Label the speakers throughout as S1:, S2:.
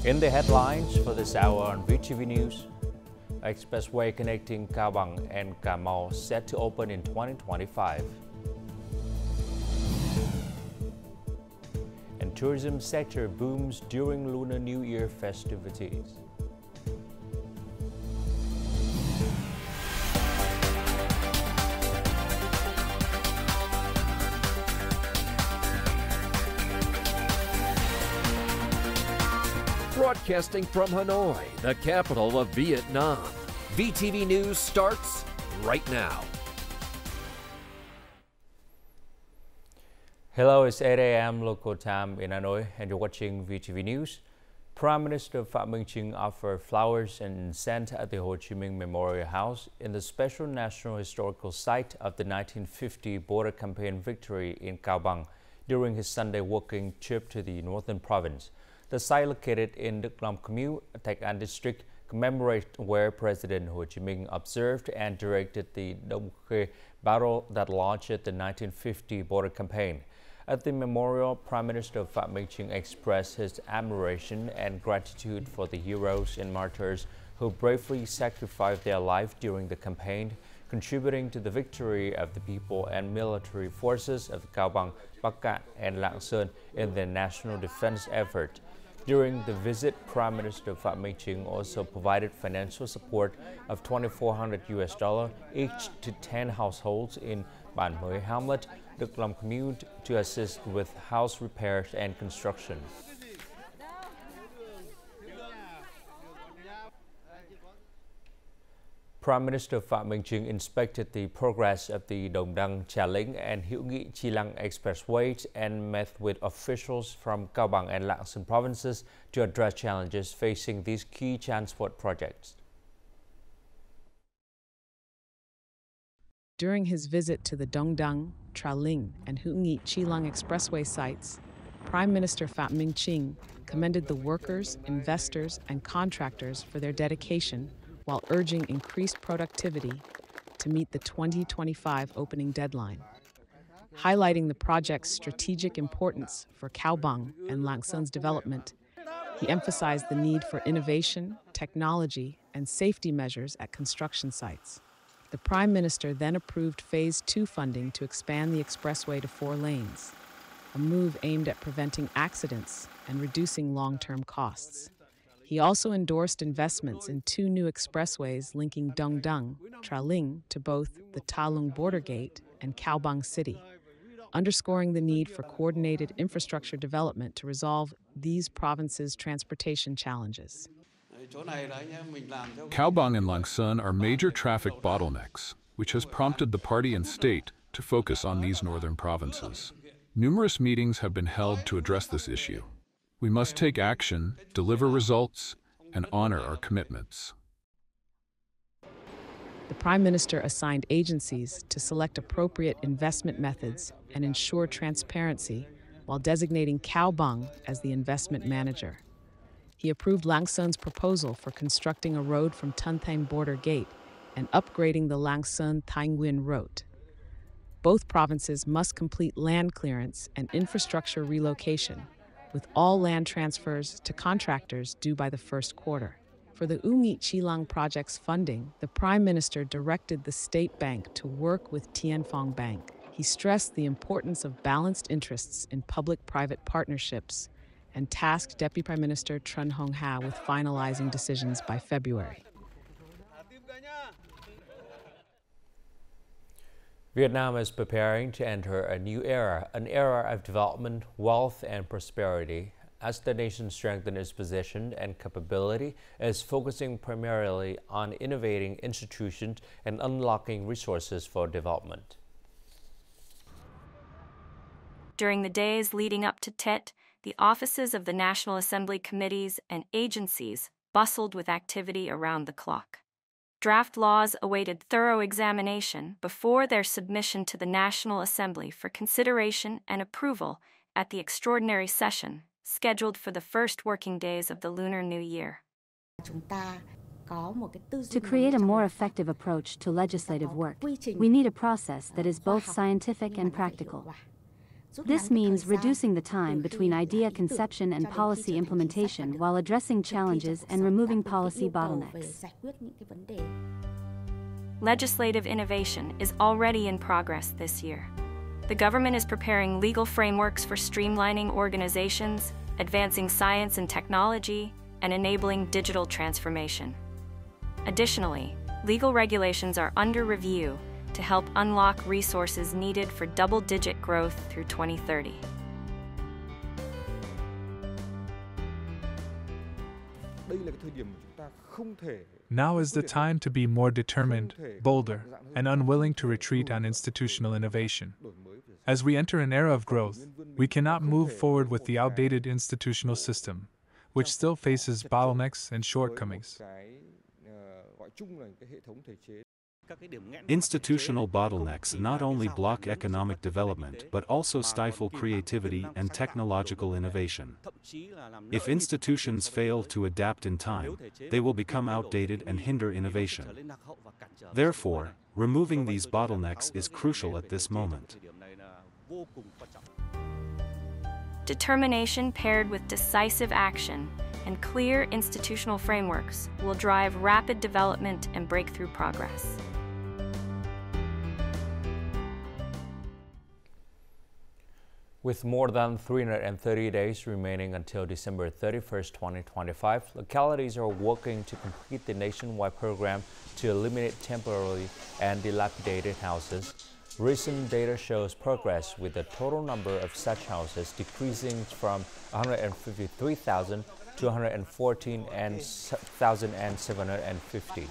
S1: In the headlines for this hour on VTV News, expressway connecting Cao Bằng and Cà Mau set to open in 2025. And tourism sector booms during Lunar New Year festivities.
S2: Broadcasting from Hanoi, the capital of Vietnam. VTV News starts right now.
S1: Hello, it's 8 a.m. local time in Hanoi and you're watching VTV News. Prime Minister Phie offered flowers and incense at the Ho Chi Minh Memorial House in the special national historical site of the 1950 border campaign victory in Cao Bằng during his Sunday walking trip to the northern province. The site located in Đức Long Commune, Thạch An district, commemorates where President Ho Chi Minh observed and directed the Đông Khê battle that launched the 1950 border campaign. At the memorial, Prime Minister Phie expressed his admiration and gratitude for the heroes and martyrs who bravely sacrificed their life during the campaign, contributing to the victory of the people and military forces of Cao Bằng, Bắc Cạn, and Lạng Sơn in their national defense effort. During the visit, Prime Minister Phie also provided financial support of $2,400 each to 10 households in Bản Mới Hamlet, Đức Long Commune to assist with house repairs and construction. Prime Minister Phie inspected the progress of the Đồng Đăng Trà Linh and Hữu Nghị Chi Lăng expressways and met with officials from Cao Bằng and Lạng Sơn provinces to address challenges facing these key transport projects.
S3: During his visit to the Đồng Đăng, Trà Linh, and Hữu Nghị Chi Lăng expressway sites, Prime Minister Phie commended the workers, investors, and contractors for their dedication while urging increased productivity to meet the 2025 opening deadline. Highlighting the project's strategic importance for Cao Bằng and Lạng Sơn development, he emphasized the need for innovation, technology, and safety measures at construction sites. The Prime Minister then approved Phase 2 funding to expand the expressway to 4 lanes, a move aimed at preventing accidents and reducing long-term costs. He also endorsed investments in 2 new expressways linking Đồng Đăng, Trà Linh to both the Ta Luang border gate and Cao Bằng city, underscoring the need for coordinated infrastructure development to resolve these provinces' transportation challenges.
S4: Cao Bằng and Lạng Sơn are major traffic bottlenecks, which has prompted the party and state to focus on these northern provinces. Numerous meetings have been held to address this issue. We must take action, deliver results, and honor our commitments.
S3: The Prime Minister assigned agencies to select appropriate investment methods and ensure transparency while designating Cao Bằng as the investment manager. He approved Lạng Sơn proposal for constructing a road from Tân Thanh border gate and upgrading the Lạng Sơn Thái Nguyên road. Both provinces must complete land clearance and infrastructure relocation, with all land transfers to contractors due by the first quarter. For the Hữu Nghị Chi Lăng project's funding, the Prime Minister directed the State Bank to work with Tien Phong Bank. He stressed the importance of balanced interests in public-private partnerships and tasked Deputy Prime Minister Trần Hồng Hà with finalizing decisions by February.
S1: Vietnam is preparing to enter a new era, an era of development, wealth, and prosperity. As the nation strengthens its position and capability, it is focusing primarily on innovating institutions and unlocking resources for development.
S5: During the days leading up to Tet, the offices of the National Assembly committees and agencies bustled with activity around the clock. Draft laws awaited thorough examination before their submission to the National Assembly for consideration and approval at the extraordinary session scheduled for the first working days of the Lunar New Year.
S6: To create a more effective approach to legislative work, we need a process that is both scientific and practical. This means reducing the time between idea conception and policy implementation while addressing challenges and removing policy bottlenecks.
S5: Legislative innovation is already in progress this year. The government is preparing legal frameworks for streamlining organizations, advancing science and technology, and enabling digital transformation. Additionally, legal regulations are under review to help unlock resources needed for double-digit growth through 2030.
S7: Now is the time to be more determined, bolder, and unwilling to retreat on institutional innovation. As we enter an era of growth, we cannot move forward with the outdated institutional system, which still faces bottlenecks and shortcomings.
S8: Institutional bottlenecks not only block economic development but also stifle creativity and technological innovation. If institutions fail to adapt in time, they will become outdated and hinder innovation. Therefore, removing these bottlenecks is crucial at this moment.
S5: Determination paired with decisive action and clear institutional frameworks will drive rapid development and breakthrough progress.
S1: With more than 330 days remaining until December 31st, 2025, localities are working to complete the nationwide program to eliminate temporary and dilapidated houses. Recent data shows progress, with the total number of such houses decreasing from 153,000 to 114,750.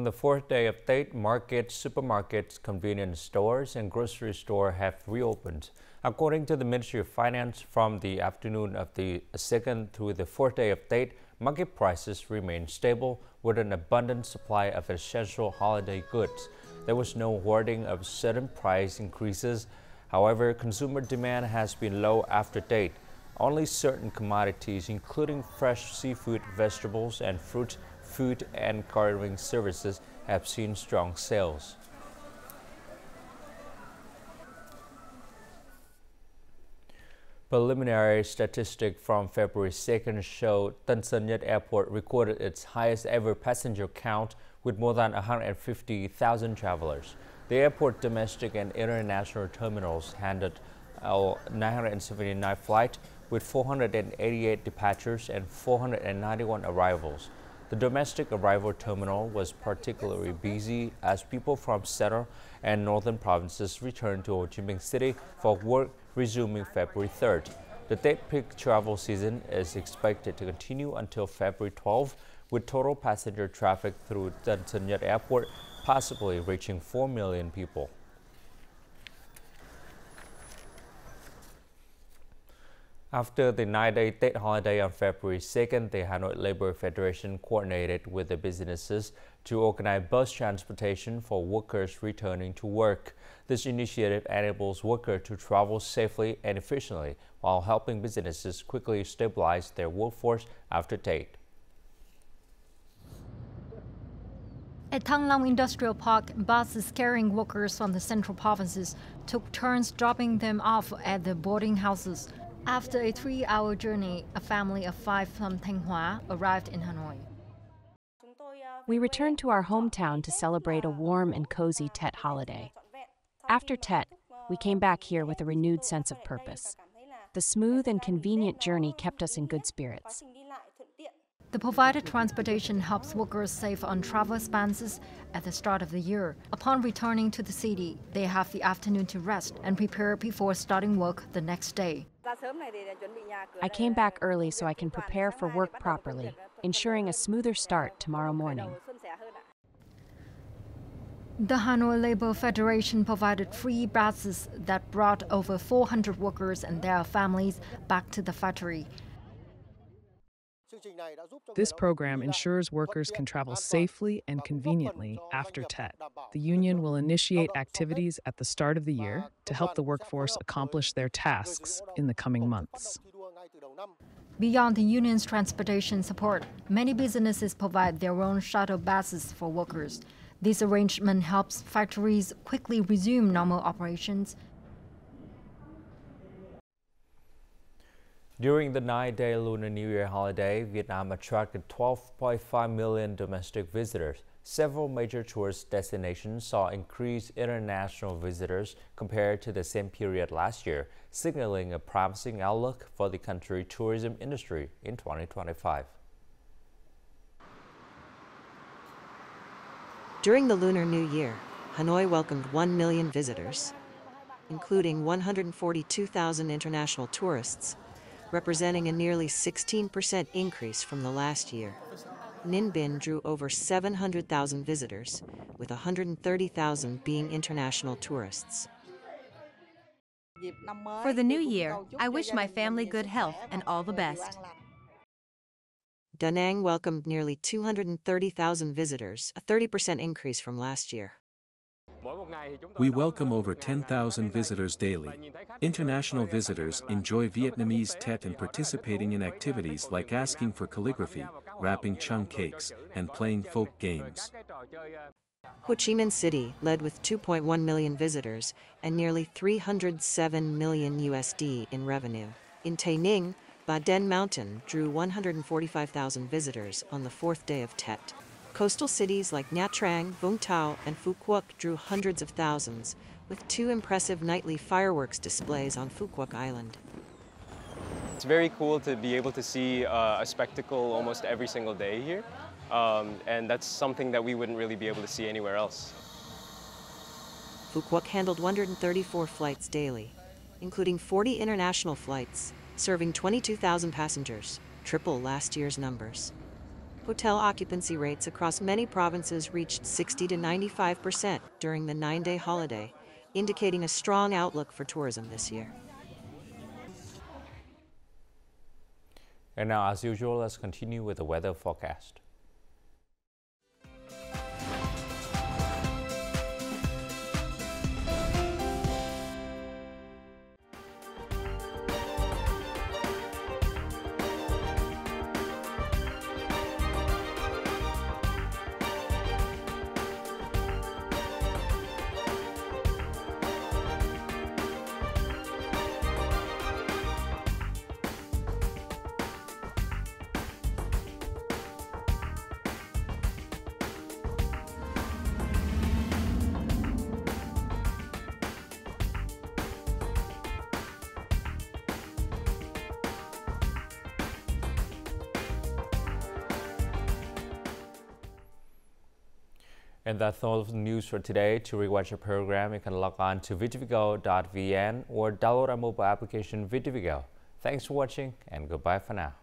S1: On the fourth day of Tết, markets, supermarkets, convenience stores, and grocery stores have reopened. According to the Ministry of Finance, from the afternoon of the second through the fourth day of Tết, market prices remain stable with an abundant supply of essential holiday goods. There was no hoarding of sudden price increases. However, consumer demand has been low after Tết. Only certain commodities, including fresh seafood, vegetables, and fruit, food and catering services, have seen strong sales. Preliminary statistics from February 2nd show Tân Sơn Nhất Airport recorded its highest ever passenger count with more than 150,000 travelers. The airport domestic and international terminals handled 979 flights with 488 departures and 491 arrivals. The domestic arrival terminal was particularly busy as people from central and northern provinces returned to Ho Chi Minh City for work, resuming February 3rd. The Tết peak travel season is expected to continue until February 12th, with total passenger traffic through Tân Sơn Nhất Airport possibly reaching 4 million people. After the 9-day Tết holiday on February 2nd, the Hanoi Labor Federation coordinated with the businesses to organize bus transportation for workers returning to work. This initiative enables workers to travel safely and efficiently while helping businesses quickly stabilize their workforce after Tết.
S9: At Thăng Long Industrial Park, buses carrying workers from the central provinces took turns dropping them off at the boarding houses. After a 3-hour journey, a family of 5 from Thanh Hóa arrived in Hanoi.
S3: We returned to our hometown to celebrate a warm and cozy Tết holiday. After Tết, we came back here with a renewed sense of purpose. The smooth and convenient journey kept us in good spirits.
S9: The provided transportation helps workers save on travel expenses at the start of the year. Upon returning to the city, they have the afternoon to rest and prepare before starting work the next day.
S3: I came back early so I can prepare for work properly, ensuring a smoother start tomorrow morning.
S9: The Hanoi Labor Federation provided free buses that brought over 400 workers and their families back to the factory.
S3: This program ensures workers can travel safely and conveniently after Tet. The union will initiate activities at the start of the year to help the workforce accomplish their tasks in the coming months.
S9: Beyond the union's transportation support, many businesses provide their own shuttle buses for workers. This arrangement helps factories quickly resume normal operations.
S1: During the 9-day Lunar New Year holiday, Vietnam attracted 12.5 million domestic visitors. Several major tourist destinations saw increased international visitors compared to the same period last year, signaling a promising outlook for the country's tourism industry in 2025.
S10: During the Lunar New Year, Hanoi welcomed 1 million visitors, including 142,000 international tourists, representing a nearly 16% increase from the last year. Ninh Binh drew over 700,000 visitors, with 130,000 being international tourists.
S11: For the new year, I wish my family good health and all the best.
S10: Da Nang welcomed nearly 230,000 visitors, a 30% increase from last year.
S12: We welcome over 10,000 visitors daily. International visitors enjoy Vietnamese Tet and participating in activities like asking for calligraphy, wrapping chung cakes, and playing folk games.
S10: Ho Chi Minh City led with 2.1 million visitors and nearly 307 million USD in revenue. In Tay Ninh, Ba Den Mountain drew 145,000 visitors on the fourth day of Tet. Coastal cities like Nha Trang, Vung Tau, and Phu Quoc drew hundreds of thousands, with 2 impressive nightly fireworks displays on Phu Quoc Island.
S13: It's very cool to be able to see a spectacle almost every single day here, and that's something that we wouldn't really be able to see anywhere else.
S10: Phu Quoc handled 134 flights daily, including 40 international flights, serving 22,000 passengers, triple last year's numbers. Hotel occupancy rates across many provinces reached 60 to 95% during the 9-day holiday, indicating a strong outlook for tourism this year.
S1: And now, as usual, let's continue with the weather forecast. And that's all of the news for today. To rewatch our program, you can log on to VTVgo.vn or download our mobile application VTVgo. Thanks for watching and goodbye for now.